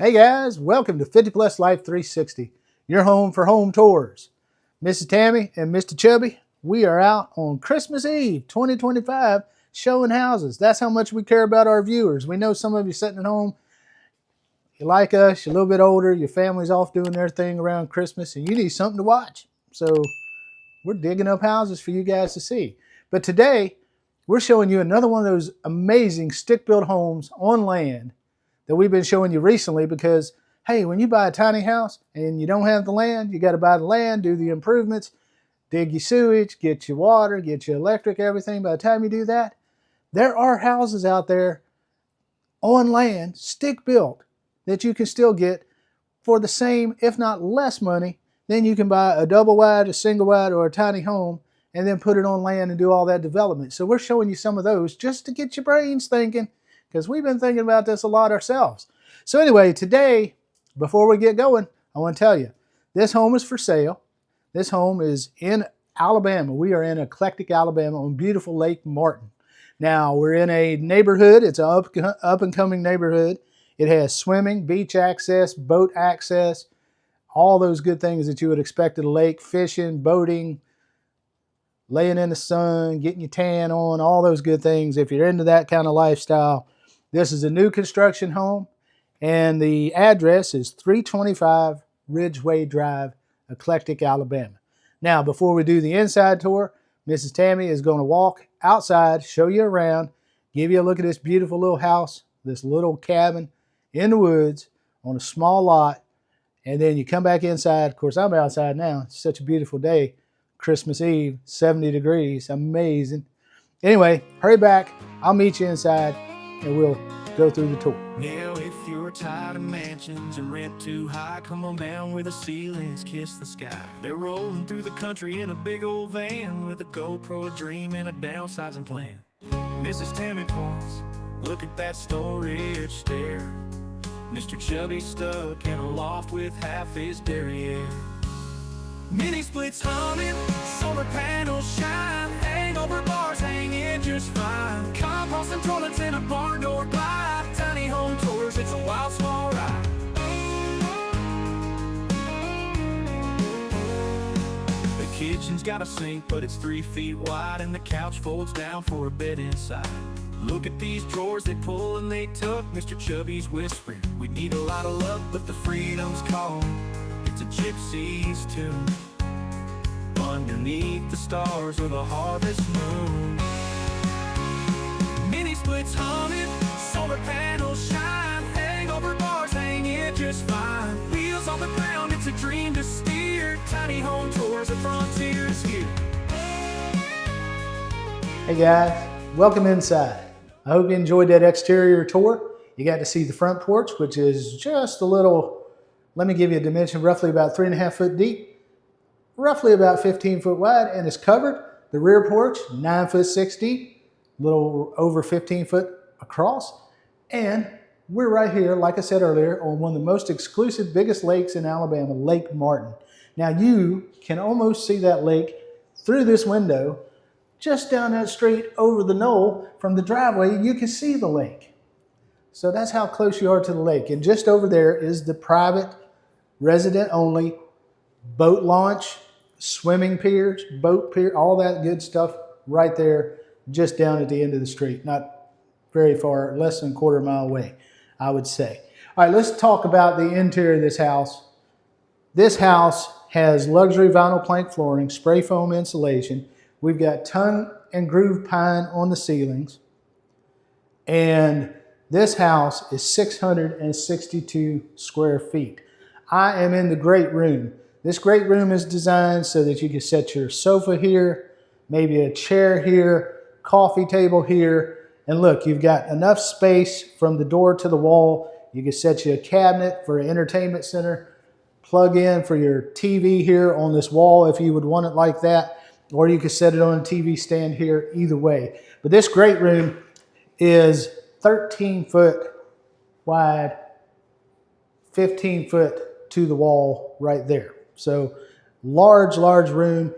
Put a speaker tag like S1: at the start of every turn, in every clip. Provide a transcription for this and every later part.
S1: Hey guys, welcome to 50 Plus Life 360, your home for home tours. Mrs. Tammy and Mr. Chubby, we are out on Christmas Eve 2025 showing houses. That's how much we care about our viewers. We know some of you sitting at home, you like us, you're a little bit older, your family's off doing their thing around Christmas, and you need something to watch. So we're digging up houses for you guys to see. But today, we're showing you another one of those amazing stick-built homes on land that we've been showing you recently because, hey, when you buy a tiny house and you don't have the land, you got to buy the land, do the improvements, dig your sewage, get your water, get your electric, everything. By the time you do that, there are houses out there on land, stick-built, that you can still get for the same, if not less money, than you can buy a double wide, a single wide, or a tiny home and then put it on land and do all that development. So we're showing you some of those just to get your brains thinking, because we've been thinking about this a lot ourselves. So anyway, today, before we get going, I want to tell you, this home is for sale. This home is in Alabama. We are in Eclectic, Alabama on beautiful Lake Martin. Now, we're in a neighborhood. It's an up-and-coming neighborhood. It has swimming, beach access, boat access, all those good things that you would expect at a lake, fishing, boating, laying in the sun, getting your tan on, all those good things. If you're into that kind of lifestyle, this is a new construction home, and the address is 325 Ridgeway Drive, Eclectic, Alabama. Now, before we do the inside tour, Mrs. Tammy is going to walk outside, show you around, give you a look at this beautiful little house, this little cabin in the woods on a small lot, and then you come back inside. Of course, I'm outside now. It's such a beautiful day. Christmas Eve, 70 degrees, amazing. Anyway, hurry back. I'll meet you inside, and we'll go through the tour.
S2: Now if you're tired of mansions and rent too high, come on down where the ceilings kiss the sky. They're rolling through the country in a big old van with a GoPro, a dream, and a downsizing plan. Mrs. Tammy points, look at that storage stair. Mr. Chubby stuck in a loft with half his derriere. Mini splits humming, solar panels shine, hangover bars hanging just fine. Compost and toilets in a barn door glide, tiny home tours, it's a wild small ride. The kitchen's got a sink, but it's 3 feet wide, and the couch folds down for a bed inside. Look at these drawers, they pull and they tuck. Mr. Chubby's whispering, we need a lot of luck, but the freedom's calling. It's a gypsy's tune. Underneath the stars or the harvest moon. Mini splits humming, solar panels shine, hangover bars hanging just fine. Wheels on the ground, it's a dream to steer. Tiny home tours, the frontier is here.
S1: Hey guys, welcome inside. I hope you enjoyed that exterior tour. You got to see the front porch, which is just a little, let me give you a dimension, roughly about 3.5 foot deep, roughly about 15 foot wide, and it's covered. The rear porch, 9 foot 6 deep, a little over 15 foot across. And we're right here, like I said earlier, on one of the most exclusive, biggest lakes in Alabama, Lake Martin. Now you can almost see that lake through this window. Just down that street over the knoll from the driveway, you can see the lake. So that's how close you are to the lake. And just over there is the private, resident only boat launch, swimming piers, boat pier, all that good stuff right there, just down at the end of the street. Not very far, less than a quarter mile away, I would say. All right, let's talk about the interior of this house. This house has luxury vinyl plank flooring, spray foam insulation. We've got tongue and groove pine on the ceilings. And this house is 662 square feet. I am in the great room. This great room is designed so that you can set your sofa here, maybe a chair here, coffee table here. And look, you've got enough space from the door to the wall. You can set you a cabinet for an entertainment center, plug in for your TV here on this wall if you would want it like that, or you can set it on a TV stand here, either way. But this great room is 13 foot wide, 15 foot to the wall right there. So large room,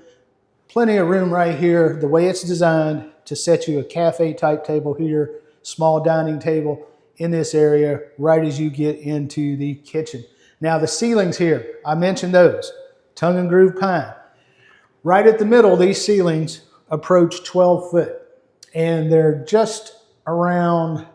S1: plenty of room right here. The way it's designed to set you a cafe type table here, small dining table. in this area right as you get into the kitchen. Now the ceilings here, I mentioned those, tongue and groove pine. Right at the middle, these ceilings approach 12 foot, and they're just around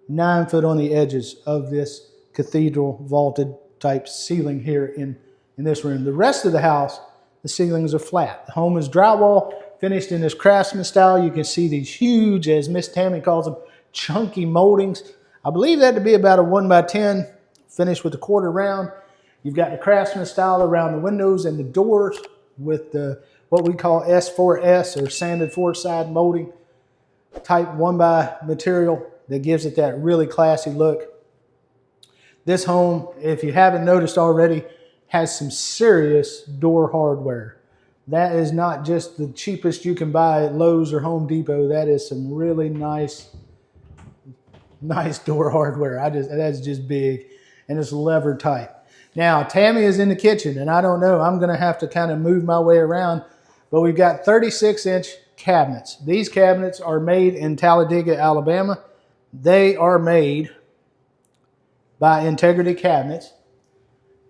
S1: 9 foot on the edges of this cathedral vaulted type ceiling here in this room. The rest of the house, the ceilings are flat. The home is drywall, finished in this craftsman style. You can see these huge, as Miss Tammy calls them, chunky moldings. I believe that to be about a 1x10, finished with a quarter round. You've got the craftsman style around the windows and the doors with the what we call S4S or sanded four side molding type 1x material that gives it that really classy look. This home, if you haven't noticed already, has some serious door hardware. That is not just the cheapest you can buy at Lowe's or Home Depot. That is some really nice door hardware. That's just big, and it's lever type. Now, Tammy is in the kitchen, and I don't know, I'm gonna have to kind of move my way around, but we've got 36-inch cabinets. These cabinets are made in Talladega, Alabama. They are made by Integrity Cabinets.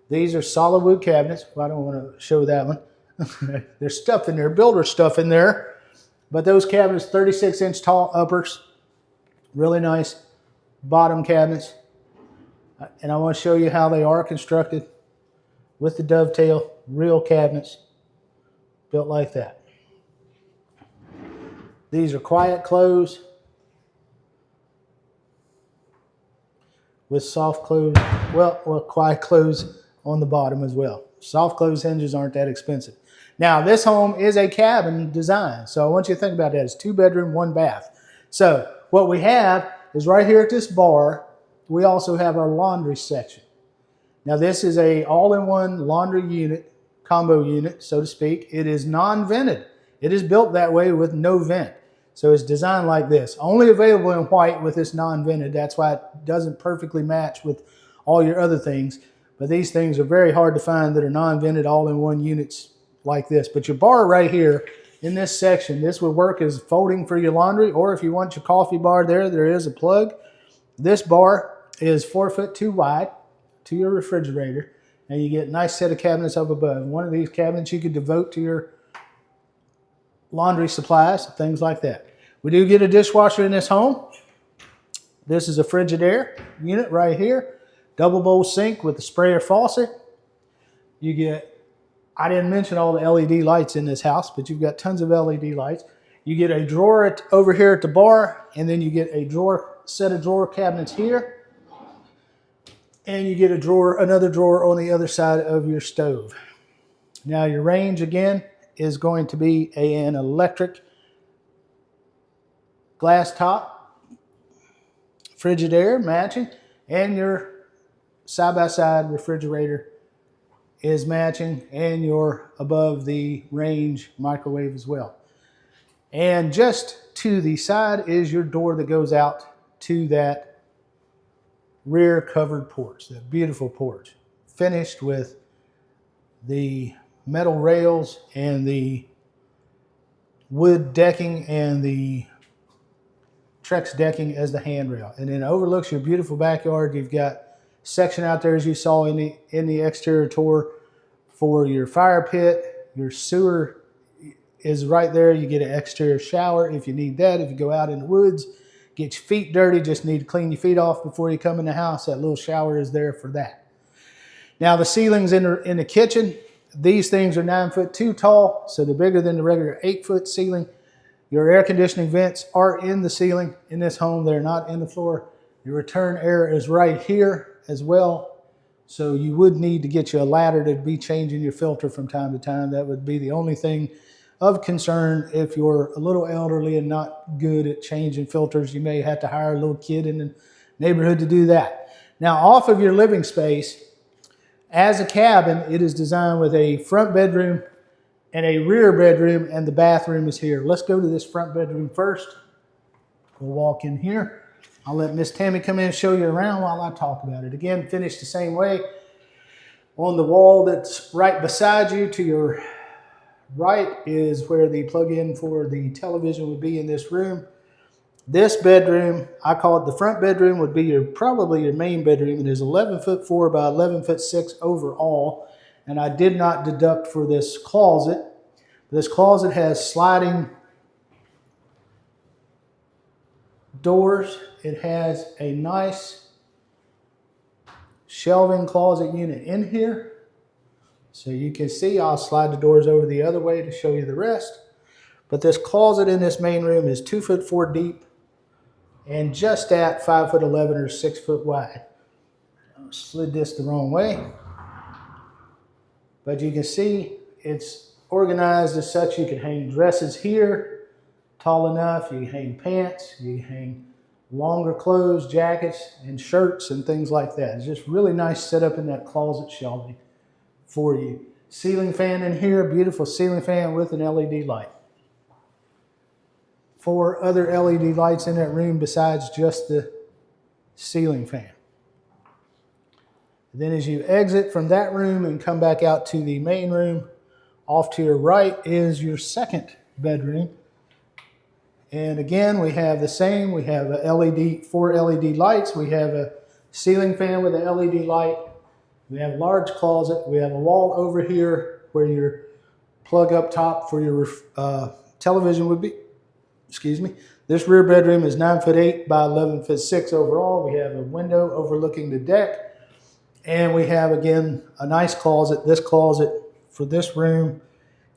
S1: These are solid wood cabinets. Well, I don't want to show that one. There's stuff in there, builder stuff in there. But those cabinets, 36-inch tall uppers, really nice bottom cabinets. And I want to show you how they are constructed with the dovetail, real cabinets built like that. These are quiet close with soft close, well, quiet close on the bottom as well. Soft close hinges aren't that expensive. Now, this home is a cabin design, so I want you to think about that. It's 2 bedroom, 1 bath. So what we have is right here at this bar, we also have our laundry section. Now, this is a all-in-one laundry unit, combo unit, so to speak. It is non-vented. It is built that way with no vent. So it's designed like this. Only available in white with this non-vented. That's why it doesn't perfectly match with all your other things. But these things are very hard to find that are non-vented all-in-one units like this. But your bar right here in this section, this would work as folding for your laundry, or if you want your coffee bar there is a plug. This bar is 4'2" wide to your refrigerator, and you get a nice set of cabinets up above. One of these cabinets you could devote to your laundry supplies, things like that. We do get a dishwasher in this home. This is a Frigidaire unit right here. Double bowl sink with a sprayer faucet. You get, I didn't mention all the LED lights in this house, but you've got tons of LED lights. You get a drawer over here at the bar, and then you get a set of drawer cabinets here. And you get another drawer on the other side of your stove. Now your range again is going to be an electric glass top, Frigidaire matching, and your side-by-side refrigerator is matching, and your above the range microwave as well. And just to the side is your door that goes out to that rear covered porch, that beautiful porch, finished with the metal rails and the wood decking and the Trex decking as the handrail. And then it overlooks your beautiful backyard. You've got section out there, as you saw in the exterior tour, for your fire pit. Your sewer is right there. You get an exterior shower if you need that. If you go out in the woods, get your feet dirty, just need to clean your feet off before you come in the house, that little shower is there for that. Now the ceilings in the kitchen, these things are 9'2" tall, so they're bigger than the regular 8-foot ceiling. Your air conditioning vents are in the ceiling in this home. They're not in the floor. Your return air is right here as well. So you would need to get you a ladder to be changing your filter from time to time. That would be the only thing of concern if you're a little elderly and not good at changing filters. You may have to hire a little kid in the neighborhood to do that. Now, off of your living space, as a cabin, it is designed with a front bedroom and a rear bedroom, and the bathroom is here. Let's go to this front bedroom first. We'll walk in here. I'll let Miss Tammy come in and show you around while I talk about it. Again, finished the same way. On the wall that's right beside you to your right is where the plug-in for the television would be in this room. This bedroom, I call it the front bedroom, would be probably your main bedroom. It is 11'4" by 11'6" overall. And I did not deduct for this closet. This closet has sliding doors. It has a nice shelving closet unit in here. So you can see, I'll slide the doors over the other way to show you the rest. But this closet in this main room is 2'4" deep and just at 5'11" or 6 foot wide. I slid this the wrong way. But you can see it's organized as such. You can hang dresses here tall enough. You can hang pants. You can hang longer clothes, jackets, and shirts and things like that. It's just really nice setup in that closet shelving for you. Ceiling fan in here, beautiful ceiling fan with an LED light. 4 other LED lights in that room besides just the ceiling fan. Then as you exit from that room and come back out to the main room, off to your right is your second bedroom. And again, we have the same. We have a 4 LED lights. We have a ceiling fan with an LED light. We have a large closet. We have a wall over here where your plug up top for your television would be. Excuse me. This rear bedroom is 9'8" by 11'6" overall. We have a window overlooking the deck. And we have, again, a nice closet. This closet for this room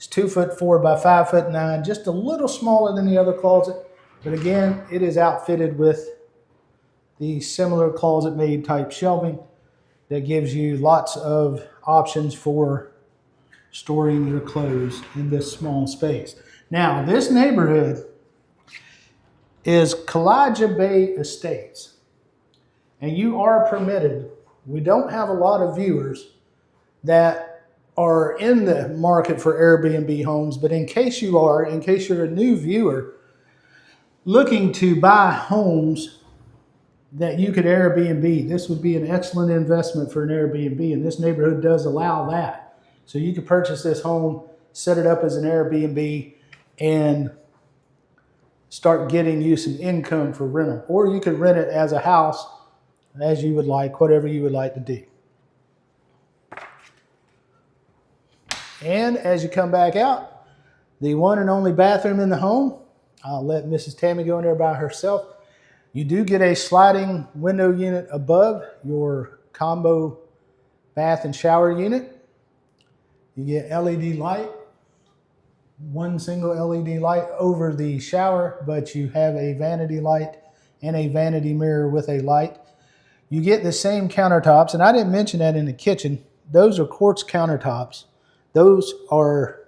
S1: is 2'4" by 5'9", just a little smaller than the other closet. But again, it is outfitted with the similar closet made type shelving that gives you lots of options for storing your clothes in this small space. Now, this neighborhood is Eclectic Bay Estates, and you are permitted. We don't have a lot of viewers that are in the market for Airbnb homes, but in case you are, in case you're a new viewer looking to buy homes that you could Airbnb, this would be an excellent investment for an Airbnb, and this neighborhood does allow that. So you could purchase this home, set it up as an Airbnb, and start getting you some income for rental. Or you could rent it as a house, as you would like, whatever you would like to do. And as you come back out, the one and only bathroom in the home, I'll let Mrs. Tammy go in there by herself. You do get a sliding window unit above your combo bath and shower unit. You get LED light, one single LED light over the shower, but you have a vanity light and a vanity mirror with a light. You get the same countertops, and I didn't mention that in the kitchen. Those are quartz countertops. Those are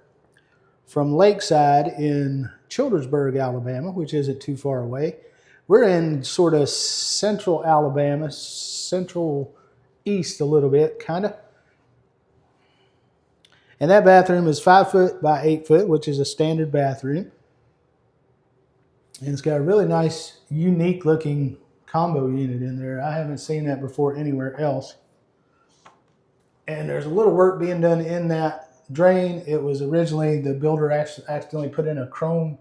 S1: from Lakeside in Childersburg, Alabama, which isn't too far away. We're in sort of central Alabama, central east a little bit, kind of. And that bathroom is 5 foot by 8 foot, which is a standard bathroom. And it's got a really nice, unique looking combo unit in there. I haven't seen that before anywhere else. And there's a little work being done in that drain. It was originally, the builder accidentally put in a chrome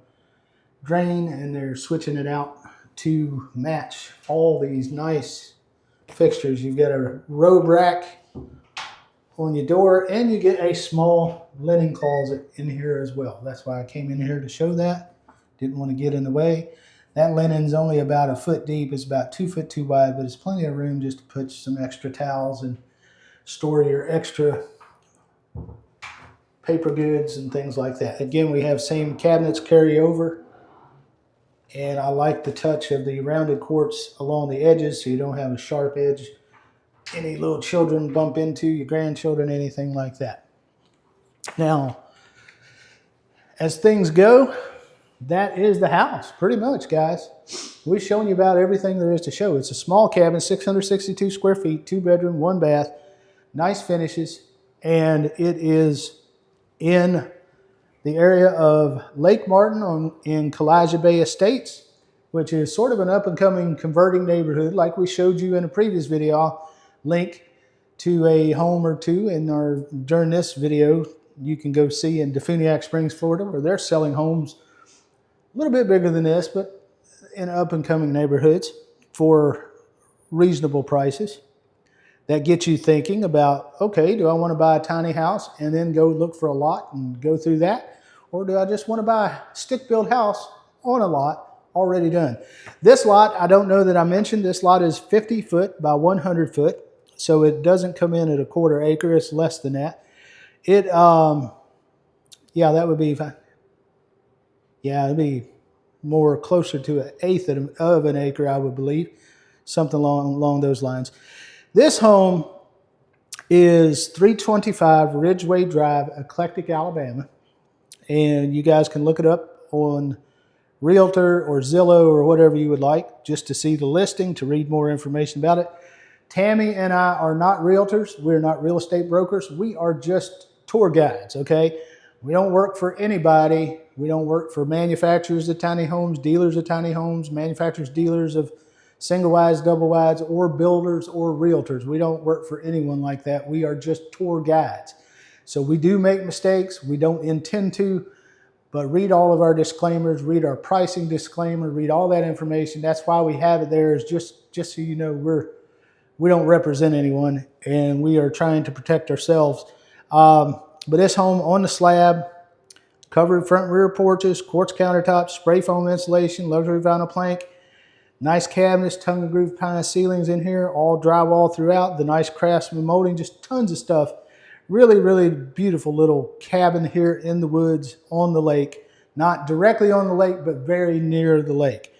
S1: drain, and they're switching it out to match all these nice fixtures. You've got a robe rack on your door, and you get a small linen closet in here as well. That's why I came in here to show that. Didn't want to get in the way. That linen's only about a foot deep. It's about 2 foot too wide, but it's plenty of room just to put some extra towels and store your extra paper goods and things like that. Again, we have same cabinets carry over, and I like the touch of the rounded quartz along the edges so you don't have a sharp edge any little children bump into, your grandchildren, anything like that. Now, as things go, that is the house, pretty much, guys. We've shown you about everything there is to show. It's a small cabin, 662 square feet, 2 bedroom, 1 bath, nice finishes, and it is in the area of Lake Martin in Eclectic Bay Estates, which is sort of an up-and-coming converting neighborhood like we showed you in a previous video. I'll link to a home or two during this video. You can go see in Defuniak Springs, Florida, where they're selling homes a little bit bigger than this, but in up and coming neighborhoods for reasonable prices that get you thinking about, okay, do I want to buy a tiny house and then go look for a lot and go through that? Or do I just want to buy a stick-built house on a lot already done? This lot, I don't know that I mentioned, this lot is 50 foot by 100 foot. So it doesn't come in at a quarter acre, it's less than that. It, yeah, that would be fine. Yeah, it'd be more closer to an eighth of an acre, I would believe. Something along those lines. This home is 325 Ridgeway Drive, Eclectic, Alabama. And you guys can look it up on Realtor or Zillow or whatever you would like, just to see the listing, to read more information about it. Tammy and I are not realtors. We're not real estate brokers. We are just tour guides, okay? We don't work for anybody. We don't work for manufacturers of tiny homes, dealers of tiny homes, manufacturers, dealers of single wides, double wides, or builders or realtors. We don't work for anyone like that. We are just tour guides. So we do make mistakes. We don't intend to, but read all of our disclaimers, read our pricing disclaimer, read all that information. That's why we have it there, is just so you know we don't represent anyone, and we are trying to protect ourselves. But this home on the slab, covered front and rear porches, quartz countertops, spray foam insulation, luxury vinyl plank, nice cabinets, tongue and groove pine ceilings in here, all drywall throughout, the nice craftsman molding, just tons of stuff. Really, really beautiful little cabin here in the woods on the lake. Not directly on the lake, but very near the lake.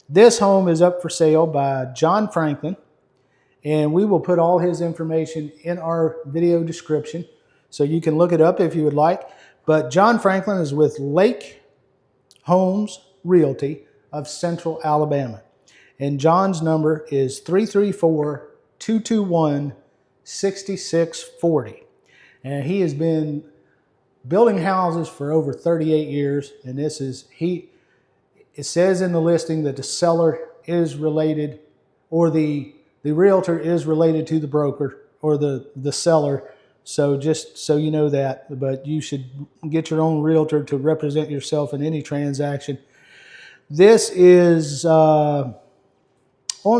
S1: This home is up for sale by John Franklin, and we will put all his information in our video description, so you can look it up if you would like. But John Franklin is with Lake Homes Realty of Central Alabama. And John's number is 334-221-6640. And he has been building houses for over 38 years. And it says in the listing that the seller is related, or the realtor is related to the broker or the seller. So just so you know that, but you should get your own realtor to represent yourself in any transaction. This is on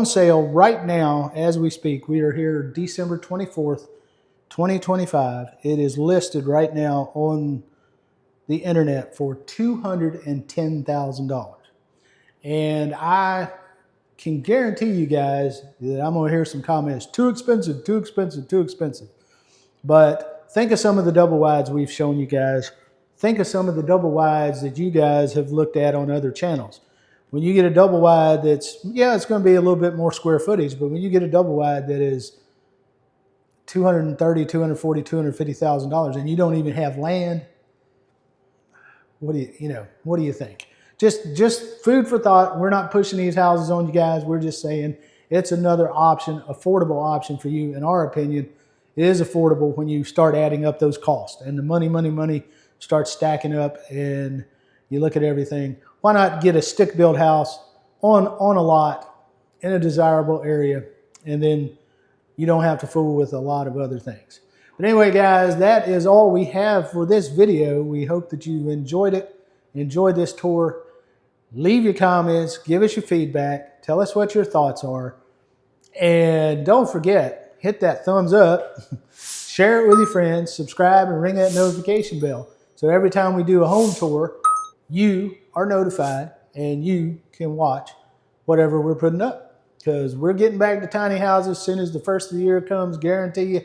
S1: sale right now as we speak. We are here December 24th, 2025. It is listed right now on the internet for $210,000. And I can guarantee you guys that I'm going to hear some comments, too expensive, too expensive, too expensive. But think of some of the double wides we've shown you guys. Think of some of the double wides that you guys have looked at on other channels. When you get a double wide that's, yeah, it's going to be a little bit more square footage, but when you get a double wide that is $230,000, $240,000, $250,000 and you don't even have land, what do you think? Just food for thought. We're not pushing these houses on you guys. We're just saying it's another option, affordable option for you. In our opinion, it is affordable when you start adding up those costs and the money starts stacking up and you look at everything. Why not get a stick-built house on a lot in a desirable area, and then you don't have to fool with a lot of other things. But anyway, guys, that is all we have for this video. We hope that you enjoyed it, enjoyed this tour. Leave your comments, give us your feedback, tell us what your thoughts are, and don't forget, hit that thumbs up, share it with your friends, subscribe, and ring that notification bell. So every time we do a home tour, you are notified and you can watch whatever we're putting up. Because we're getting back to tiny houses as soon as the first of the year comes. Guarantee you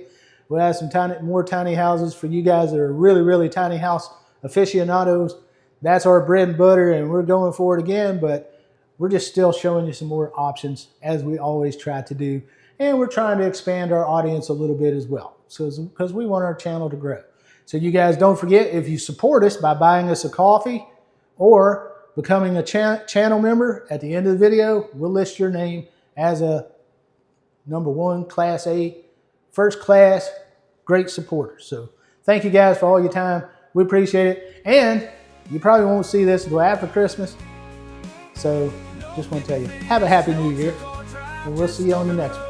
S1: we'll have some more tiny houses for you guys that are really, really tiny house aficionados. That's our bread and butter, and we're going for it again, but we're just still showing you some more options as we always try to do. And we're trying to expand our audience a little bit as well, because we want our channel to grow. So you guys don't forget, if you support us by buying us a coffee or becoming a channel member, at the end of the video, we'll list your name as a #1 Class A, first class, great supporter. So thank you guys for all your time. We appreciate it. And you probably won't see this until after Christmas. So just want to tell you, have a happy new year, and we'll see you on the next one.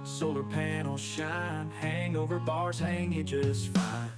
S2: Solar panels shine, hang over over bars hanging just fine.